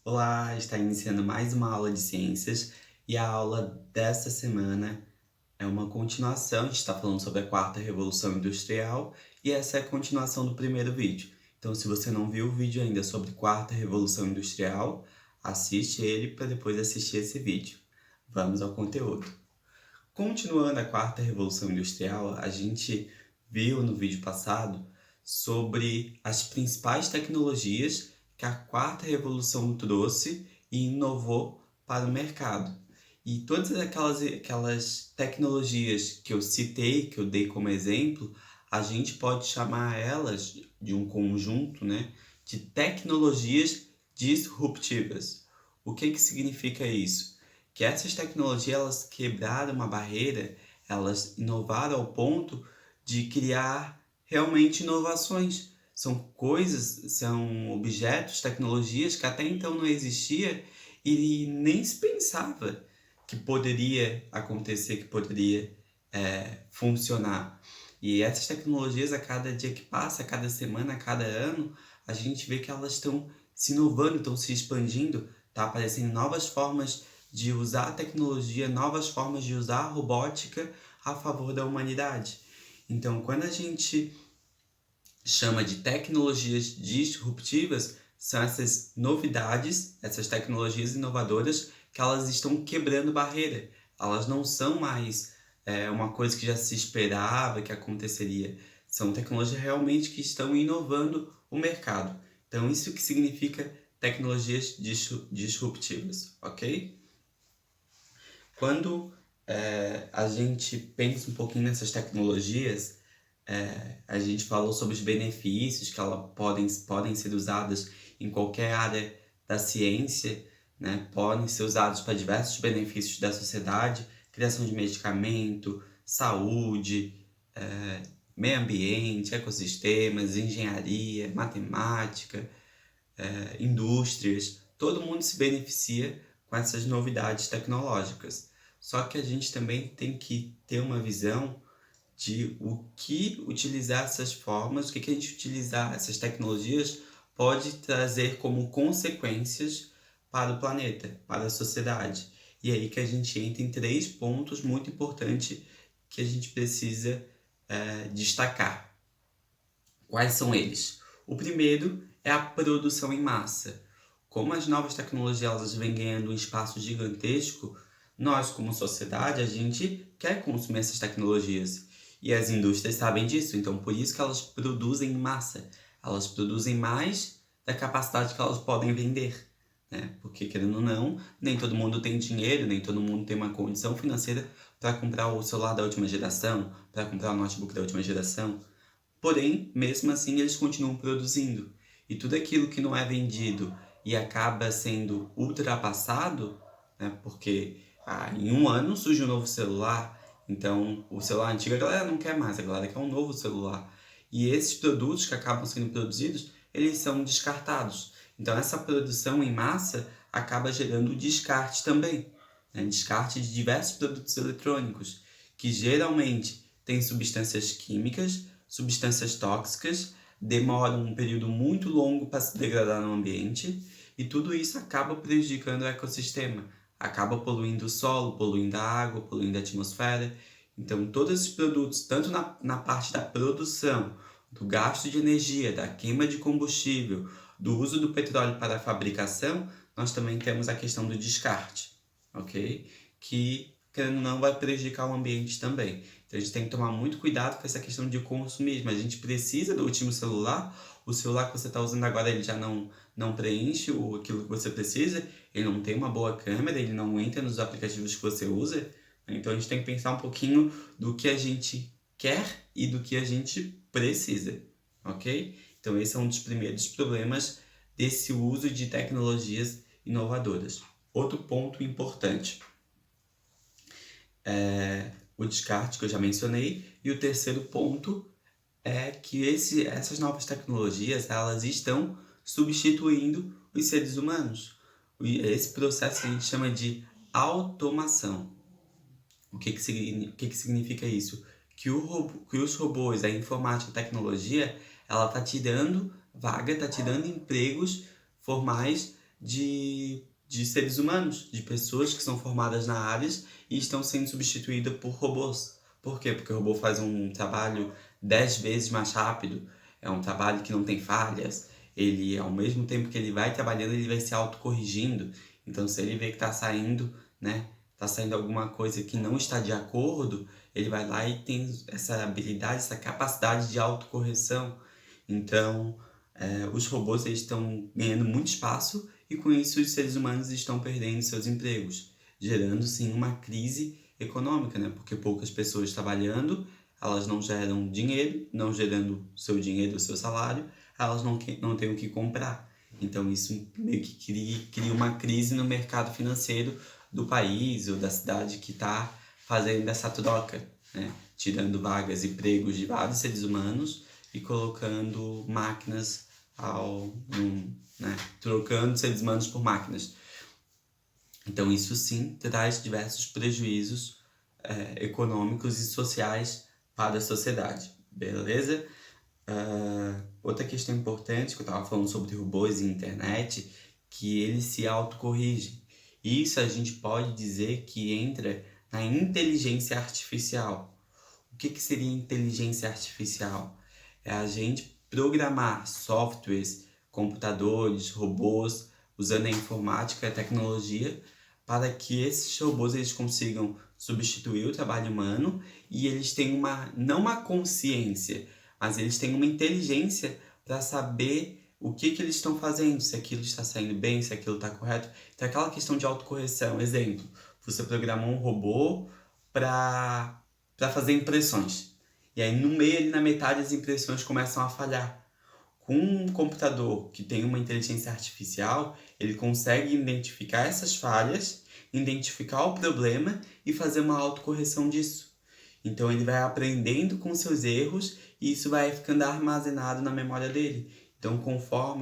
Olá, está iniciando mais uma aula de ciências e a aula desta semana é uma continuação. A gente está falando sobre a quarta revolução industrial e essa é a continuação do primeiro vídeo. Então, se você não viu o vídeo ainda sobre quarta revolução industrial, assiste ele para depois assistir esse vídeo. Vamos ao conteúdo. Continuando a quarta revolução industrial, a gente viu no vídeo passado sobre as principais tecnologias que a quarta revolução trouxe e inovou para o mercado. E todas aquelas tecnologias que eu citei, que eu dei como exemplo, a gente pode chamar elas de um conjunto, né, de tecnologias disruptivas. O que significa isso? Que essas tecnologias elas quebraram uma barreira, elas inovaram ao ponto de criar realmente inovações. São coisas, são objetos, tecnologias que até então não existia e nem se pensava que poderia acontecer, que poderia funcionar. E essas tecnologias, a cada dia que passa, a cada semana, a cada ano, a gente vê que elas estão se inovando, estão se expandindo, tá aparecendo novas formas de usar a tecnologia, novas formas de usar a robótica a favor da humanidade. Então, quando a gente chama de tecnologias disruptivas, são essas novidades, essas tecnologias inovadoras que elas estão quebrando barreira. Elas não são mais uma coisa que já se esperava que aconteceria. São tecnologias realmente que estão inovando o mercado. Então, isso que significa tecnologias disruptivas, ok? Quando a gente pensa um pouquinho nessas tecnologias, a gente falou sobre os benefícios que elas podem ser usadas em qualquer área da ciência, né? Podem ser usados para diversos benefícios da sociedade, criação de medicamento, saúde, meio ambiente, ecossistemas, engenharia, matemática, indústrias. Todo mundo se beneficia com essas novidades tecnológicas. Só que a gente também tem que ter uma visão de o que utilizar essas formas, o que a gente utilizar essas tecnologias pode trazer como consequências para o planeta, para a sociedade. E aí que a gente entra em três pontos muito importantes que a gente precisa destacar. Quais são eles? O primeiro é a produção em massa. Como as novas tecnologias elas vêm ganhando um espaço gigantesco, nós como sociedade a gente quer consumir essas tecnologias. E as indústrias sabem disso, então por isso que elas produzem em massa. Elas produzem mais da capacidade que elas podem vender. Né? Porque, querendo ou não, nem todo mundo tem dinheiro, nem todo mundo tem uma condição financeira para comprar o celular da última geração, para comprar o notebook da última geração. Porém, mesmo assim, eles continuam produzindo. E tudo aquilo que não é vendido e acaba sendo ultrapassado, né, porque em um ano surge um novo celular, então o celular antigo a galera não quer mais, a galera quer um novo celular. E esses produtos que acabam sendo produzidos, eles são descartados. Então essa produção em massa acaba gerando descarte também. Né? Descarte de diversos produtos eletrônicos, que geralmente têm substâncias químicas, substâncias tóxicas, demoram um período muito longo para se degradar no ambiente e tudo isso acaba prejudicando o ecossistema, acaba poluindo o solo, poluindo a água, poluindo a atmosfera. Então, todos esses produtos, tanto na parte da produção, do gasto de energia, da queima de combustível, do uso do petróleo para a fabricação, nós também temos a questão do descarte, ok? Que, querendo ou não, vai prejudicar o ambiente também. Então a gente tem que tomar muito cuidado com essa questão de consumismo. A gente precisa do último celular. O celular que você está usando agora ele já não preenche aquilo que você precisa. Ele não tem uma boa câmera, ele não entra nos aplicativos que você usa. Então a gente tem que pensar um pouquinho do que a gente quer e do que a gente precisa, ok? Então esse é um dos primeiros problemas desse uso de tecnologias inovadoras. Outro ponto importante é o descarte que eu já mencionei, e o terceiro ponto é que essas novas tecnologias elas estão substituindo os seres humanos. Esse processo a gente chama de automação. O que significa isso? Que os robôs, a informática, a tecnologia, ela está tirando vaga, está tirando empregos formais de seres humanos, de pessoas que são formadas na área e estão sendo substituídas por robôs. Por quê? Porque o robô faz um trabalho 10 vezes mais rápido, é um trabalho que não tem falhas, ele, ao mesmo tempo que ele vai trabalhando, ele vai se autocorrigindo. Então, se ele vê que está saindo, né, tá saindo alguma coisa que não está de acordo, ele vai lá e tem essa habilidade, essa capacidade de autocorreção. Então, os robôs eles estão ganhando muito espaço e com isso os seres humanos estão perdendo seus empregos, gerando sim uma crise econômica, né? Porque poucas pessoas trabalhando, elas não geram dinheiro, não gerando seu dinheiro, o seu salário, elas não têm o que comprar. Então isso meio que cria uma crise no mercado financeiro do país ou da cidade que está fazendo essa troca, né? Tirando vagas e empregos de vários seres humanos e colocando máquinas né? Trocando seres humanos por máquinas. Então isso sim traz diversos prejuízos econômicos e sociais para a sociedade, beleza? Outra questão importante que eu estava falando sobre robôs e internet, que eles se autocorrigem. Isso a gente pode dizer que entra na inteligência artificial. O que seria inteligência artificial? É a gente programar softwares, computadores, robôs, usando a informática e a tecnologia, para que esses robôs eles consigam substituir o trabalho humano e eles tenham não uma consciência, mas eles têm uma inteligência para saber o que eles estão fazendo, se aquilo está saindo bem, se aquilo está correto. Então, aquela questão de autocorreção, exemplo, você programou um robô para fazer impressões. E aí, no meio, ali na metade, as impressões começam a falhar. Com um computador que tem uma inteligência artificial, ele consegue identificar essas falhas, identificar o problema e fazer uma autocorreção disso. Então ele vai aprendendo com seus erros e isso vai ficando armazenado na memória dele. Então,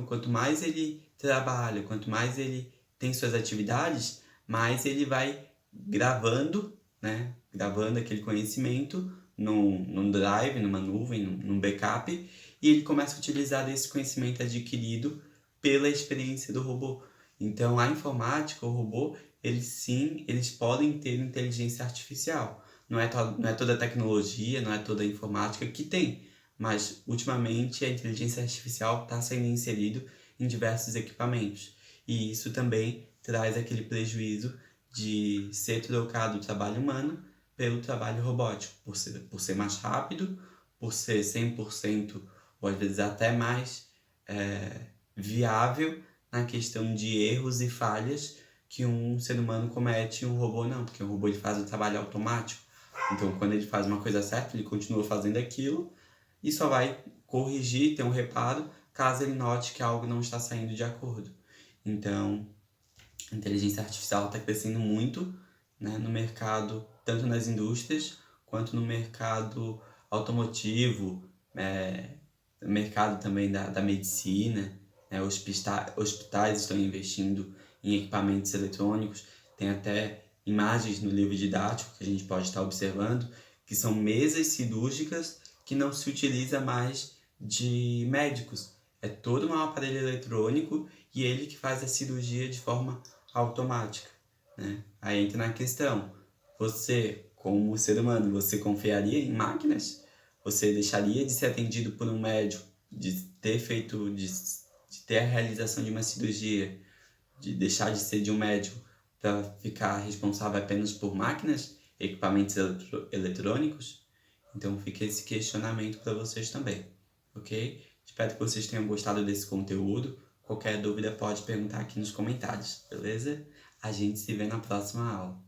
quanto mais ele trabalha, quanto mais ele tem suas atividades, mais ele vai gravando, né? Gravando aquele conhecimento num drive, numa nuvem, num backup, e ele começa a utilizar esse conhecimento adquirido pela experiência do robô. Então, a informática, o robô, eles podem ter inteligência artificial. Não é toda a tecnologia, não é toda a informática que tem, mas ultimamente a inteligência artificial está sendo inserido em diversos equipamentos. E isso também traz aquele prejuízo de ser trocado o trabalho humano pelo trabalho robótico, por ser mais rápido, por ser 100% ou às vezes até mais viável na questão de erros e falhas que um ser humano comete e um robô não, porque o robô ele faz o trabalho automático. Então, quando ele faz uma coisa certa, ele continua fazendo aquilo e só vai corrigir, ter um reparo, caso ele note que algo não está saindo de acordo. Então, a inteligência artificial está crescendo muito, né, no mercado, tanto nas indústrias quanto no mercado automotivo, mercado também da medicina, né, hospitais estão investindo em equipamentos eletrônicos, tem até imagens no livro didático que a gente pode estar observando, que são mesas cirúrgicas que não se utiliza mais de médicos. É todo um aparelho eletrônico e ele que faz a cirurgia de forma automática, né? Aí entra na questão, você, como ser humano, você confiaria em máquinas? Você deixaria de ser atendido por um médico, de ter a realização de uma cirurgia, de deixar de ser de um médico para ficar responsável apenas por máquinas, equipamentos eletrônicos? Então fica esse questionamento para vocês também, ok? Espero que vocês tenham gostado desse conteúdo. Qualquer dúvida pode perguntar aqui nos comentários, beleza? A gente se vê na próxima aula.